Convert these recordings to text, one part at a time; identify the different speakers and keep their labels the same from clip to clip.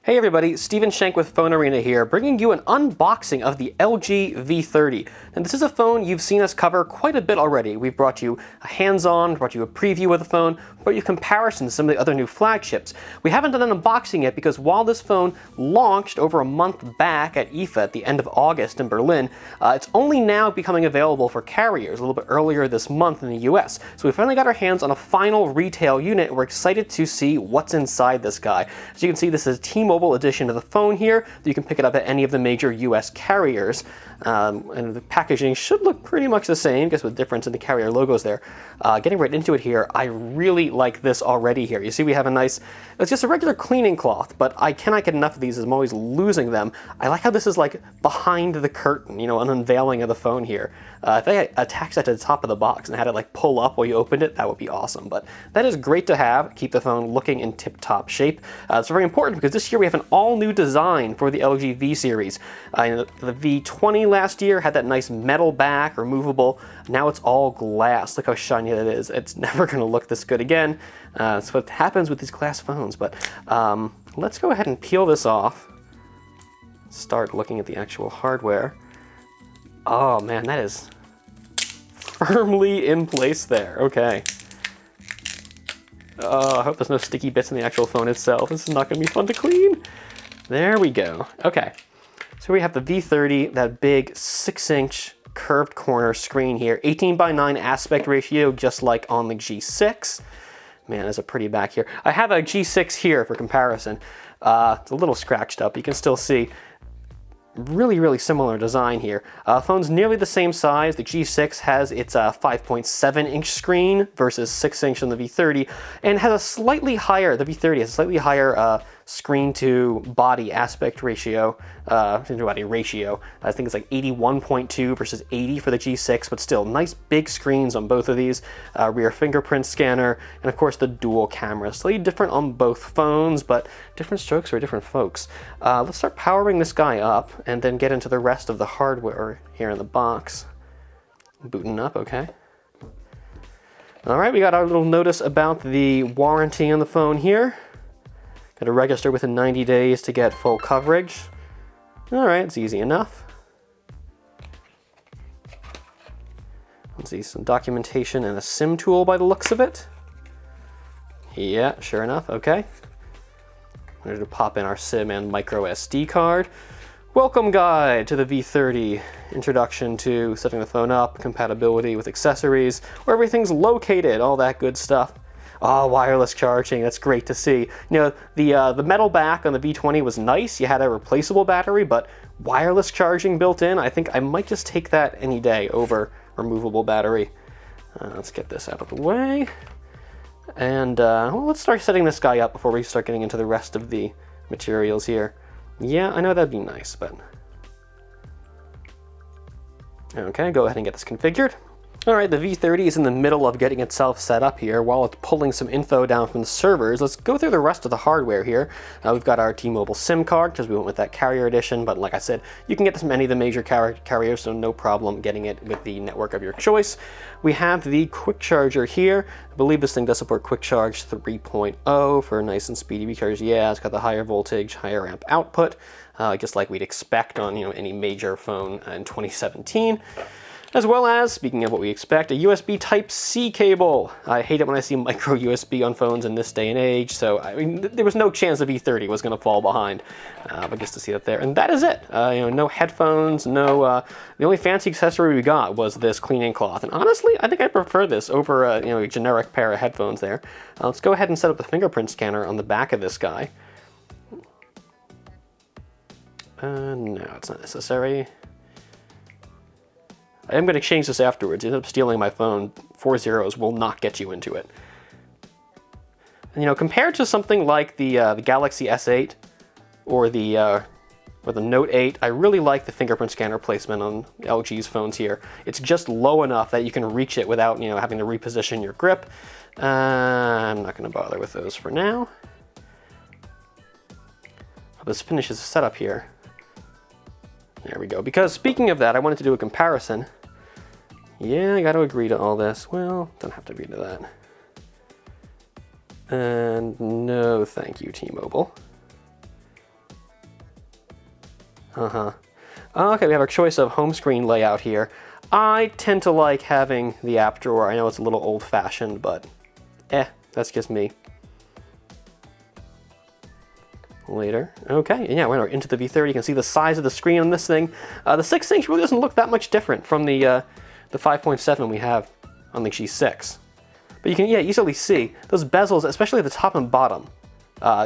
Speaker 1: Hey everybody, Steven Shank with PhoneArena here, bringing you an unboxing of the LG V30. And this is a phone you've seen us cover quite a bit already. We've brought you a hands-on, brought you a preview of the phone, brought you comparisons to some of the other new flagships. We haven't done an unboxing yet because while this phone launched over a month back at IFA at the end of August in Berlin, it's only now becoming available for carriers a little bit earlier this month in the US. So we finally got our hands on a final retail unit and we're excited to see what's inside this guy. As you can see, this is T-Mobile edition of the phone here. You can pick it up at any of the major US carriers. And the packaging should look pretty much the same, just with difference in the carrier logos there. Getting right into it here, I really like this already here. You see we have a nice, it's just a regular cleaning cloth, but I cannot get enough of these as I'm always losing them. I like how this is like behind the curtain, you know, an unveiling of the phone here. If they attached that to the top of the box and had it like pull up while you opened it, that would be awesome. But that is great to have, keep the phone looking in tip-top shape. It's very important because this year we have an all-new design for the LG V series. The V20 last year had that nice metal back, removable. Now it's all glass. Look how shiny that is. It's never going to look this good again. That's what happens with these glass phones. But let's go ahead and peel this off. Start looking at the actual hardware. Oh man, that is firmly in place there. Okay. Oh, I hope there's no sticky bits in the actual phone itself. This is not going to be fun to clean. There we go. Okay. So we have the V30, that big 6-inch curved corner screen here. 18:9 aspect ratio, just like on the G6. Man, there's a pretty back here. I have a G6 here for comparison. It's a little scratched up. You can still see really similar design here. Phone's nearly the same size. The G6 has its 5.7-inch screen versus 6-inch on the V30, and has a slightly higher, the V30 has a slightly higher screen to body aspect ratio, I think it's like 81.2 versus 80 for the G6, but still nice big screens on both of these, rear fingerprint scanner, and of course the dual camera. Slightly different on both phones, but different strokes for different folks. Let's start powering this guy up and then get into the rest of the hardware here in the box. Booting up, okay. All right, we got our little notice about the warranty on the phone here. Got to register within 90 days to get full coverage. All right, it's easy enough. Let's see, some documentation and a SIM tool by the looks of it. Yeah, sure enough, okay. We're going to pop in our SIM and micro SD card. Welcome guide to the V30. Introduction to setting the phone up, compatibility with accessories, where everything's located, all that good stuff. Oh, wireless charging, that's great to see. You know, the metal back on the V20 was nice. You had a replaceable battery, but wireless charging built in, I think I might just take that any day over removable battery. Let's get this out of the way. And well, let's start setting this guy up before we start getting into the rest of the materials here. Yeah, I know that'd be nice, but... Okay, go ahead and get this configured. Alright, the V30 is in the middle of getting itself set up here while it's pulling some info down from the servers. Let's go through the rest of the hardware here. We've got our T-Mobile SIM card, because we went with that carrier edition, but like I said, you can get this from any of the major carriers, so no problem getting it with the network of your choice. We have the quick charger here. I believe this thing does support quick charge 3.0 for nice and speedy recharge. Yeah, it's got the higher voltage, higher amp output, just like we'd expect on any major phone in 2017. As well as, speaking of what we expect, a USB Type-C cable. I hate it when I see micro USB on phones in this day and age, so I mean, there was no chance the V30 was going to fall behind. But just to see that there, and that is it. No headphones, no. The only fancy accessory we got was this cleaning cloth, and honestly, I think I prefer this over a generic pair of headphones there. Let's go ahead and set up the fingerprint scanner on the back of this guy. No, it's not necessary. I am going to change this afterwards. You end up stealing my phone. 4 zeros will not get you into it. And, compared to something like the Galaxy S8 or the Note 8, I really like the fingerprint scanner placement on LG's phones here. It's just low enough that you can reach it without having to reposition your grip. I'm not going to bother with those for now. Let's finish the setup here. There we go. Because speaking of that, I wanted to do a comparison. Yeah, I got to agree to all this. Well, don't have to agree to that. And no thank you, T-Mobile. Okay, we have our choice of home screen layout here. I tend to like having the app drawer. I know it's a little old-fashioned, but that's just me. Later. Okay, and yeah, we're into the V30. You can see the size of the screen on this thing. The 6-inch really doesn't look that much different from the 5.7 we have on the G6. But you can easily see those bezels, especially at the top and bottom.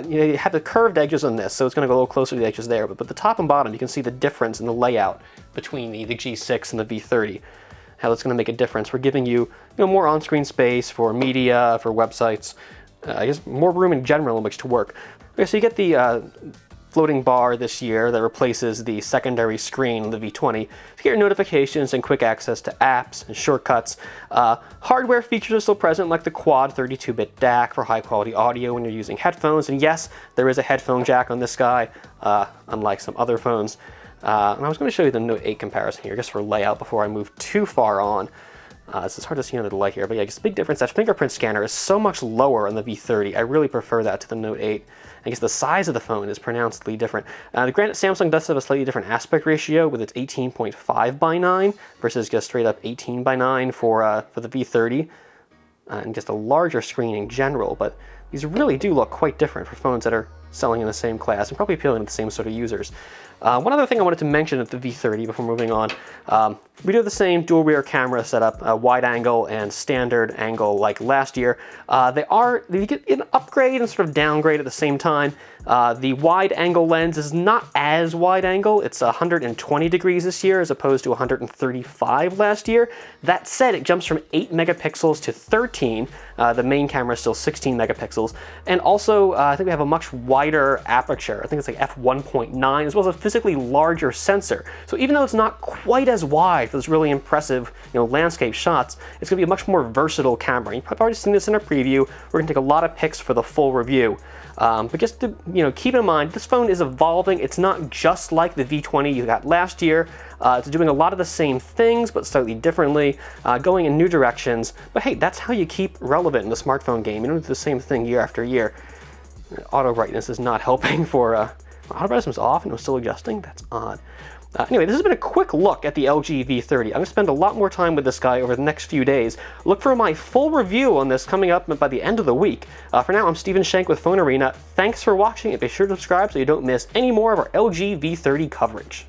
Speaker 1: You have the curved edges on this, so it's going to go a little closer to the edges there. But the top and bottom, you can see the difference in the layout between the G6 and the V30. How that's going to make a difference. We're giving you, more on-screen space for media, for websites. I guess more room in general in which to work. Okay, so you get the floating bar this year that replaces the secondary screen on the V20 to get your notifications and quick access to apps and shortcuts. Hardware features are still present, like the quad 32-bit DAC for high-quality audio when you're using headphones. And yes, there is a headphone jack on this guy, unlike some other phones. And I was going to show you the Note 8 comparison here, just for layout before I move too far on. It's hard to see under the light here, but yeah, just a big difference. That fingerprint scanner is so much lower on the V30. I really prefer that to the Note 8. I guess the size of the phone is pronouncedly different. Granted, Samsung does have a slightly different aspect ratio with its 18.5:9 versus just straight up 18:9 for the V30, and just a larger screen in general. But these really do look quite different for phones that are selling in the same class and probably appealing to the same sort of users. One other thing I wanted to mention at the V30 before moving on, we do have the same dual rear camera setup, wide angle and standard angle like last year. They get an upgrade and sort of downgrade at the same time. The wide angle lens is not as wide angle. It's 120 degrees this year as opposed to 135 last year. That said, it jumps from 8 megapixels to 13. The main camera is still 16 megapixels. And also, I think we have a much wider aperture. I think it's like f1.9, as well as a physically larger sensor. So even though it's not quite as wide for those really impressive, landscape shots, it's going to be a much more versatile camera. You've probably already seen this in a preview. We're going to take a lot of pics for the full review. But just to keep in mind, this phone is evolving. It's not just like the V20 you got last year. It's doing a lot of the same things, but slightly differently, going in new directions. But hey, that's how you keep relevant in the smartphone game. You don't do the same thing year after year. Auto brightness is not helping for... auto brightness was off and it was still adjusting? That's odd. Anyway, this has been a quick look at the LG V30. I'm going to spend a lot more time with this guy over the next few days. Look for my full review on this coming up by the end of the week. For now, I'm Steven Shank with PhoneArena. Thanks for watching, and be sure to subscribe so you don't miss any more of our LG V30 coverage.